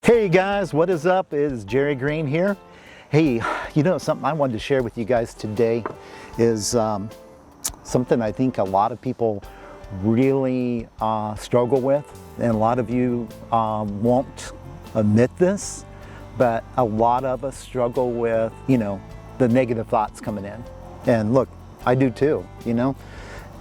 Hey guys, what is up? It's Jerry Green here. Hey, you know something I wanted to share with you guys today is something I think a lot of people really struggle with, and a lot of you won't admit this, but a lot of us struggle with, the negative thoughts coming in. And look, I do too,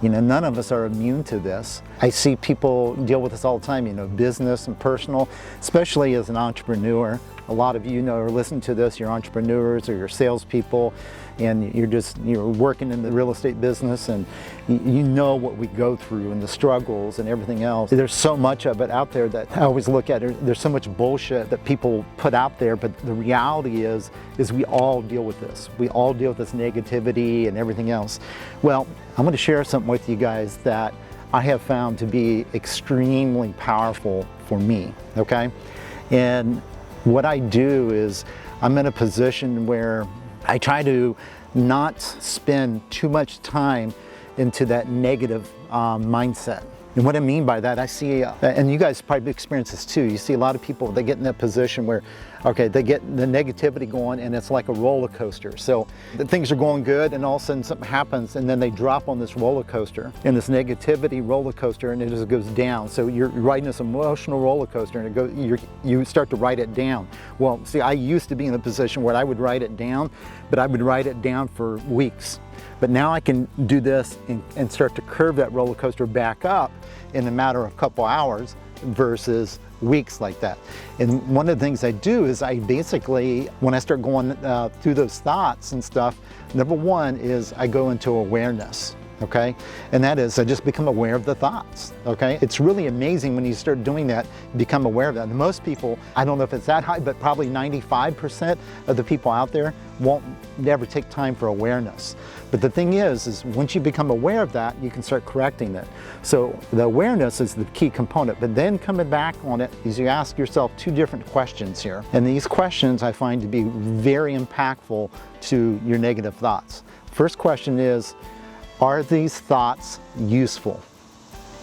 none of us are immune to this. I see people deal with this all the time, business and personal, especially as an entrepreneur. A lot of you are listening to this, you're entrepreneurs or you're salespeople, and you're working in the real estate business, and you know what we go through and the struggles and everything else. There's so much of it out there that I always look at it. There's so much bullshit that people put out there, but the reality is we all deal with this. We all deal with this negativity and everything else. Well, I'm going to share something with you guys that I have found to be extremely powerful for me, okay? And what I do is I'm in a position where I try to not spend too much time into that negative mindset. And what I mean by that, I see, and you guys probably experience this too, you see a lot of people, they get in that position where, okay, they get the negativity going and it's like a roller coaster. So things are going good and all of a sudden something happens and then they drop on this roller coaster, and this negativity roller coaster, and it just goes down. So you're riding this emotional roller coaster and you start to write it down. Well, see, I used to be in a position where I would write it down, but I would write it down for weeks. But now I can do this and start to curve that roller coaster back up in a matter of a couple hours versus weeks like that. And one of the things I do is I basically, when I start going through those thoughts and stuff, number one is I go into awareness. Okay, and that is I just become aware of the thoughts. Okay, it's really amazing when you start doing that, become aware of that. And most people, I don't know if it's that high, but probably 95% of the people out there won't never take time for awareness. But the thing is once you become aware of that, you can start correcting it. So the awareness is the key component, but then coming back on it is you ask yourself two different questions here. And these questions I find to be very impactful to your negative thoughts. First question is, are these thoughts useful?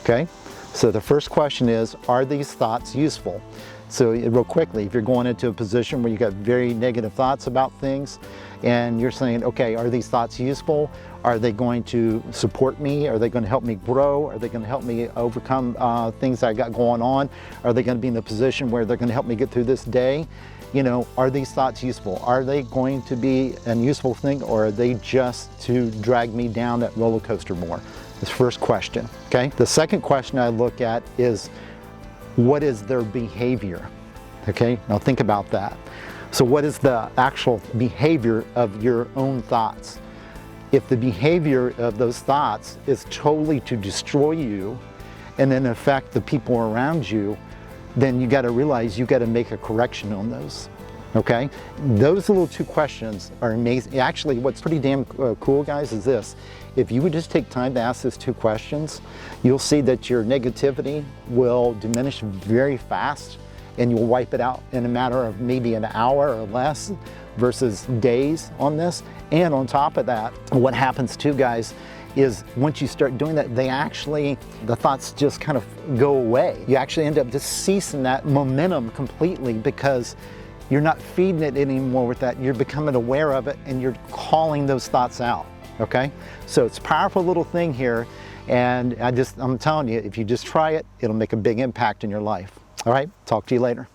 Okay, so the first question is, are these thoughts useful? So real quickly, if you're going into a position where you got very negative thoughts about things and you're saying, okay, are these thoughts useful? Are they going to support me? Are they going to help me grow? Are they going to help me overcome things I got going on? Are they going to be in a position where they're going to help me get through this day? Are these thoughts useful? Are they going to be a useful thing, or are they just to drag me down that roller coaster more? This first question, okay? The second question I look at is, what is their behavior? Okay, now think about that. So what is the actual behavior of your own thoughts? If the behavior of those thoughts is totally to destroy you and then affect the people around you, then you got to realize you got to make a correction on those. Okay, those little two questions are amazing. Actually, what's pretty damn cool, guys, is this: if you would just take time to ask those two questions, you'll see that your negativity will diminish very fast, and you'll wipe it out in a matter of maybe an hour or less versus days on this. And on top of that, what happens too, guys, is once you start doing that, the thoughts just kind of go away. You actually end up just ceasing that momentum completely because you're not feeding it anymore with that. You're becoming aware of it and you're calling those thoughts out, okay? So it's a powerful little thing here, and I'm telling you, if you just try it, it'll make a big impact in your life. All right, talk to you later.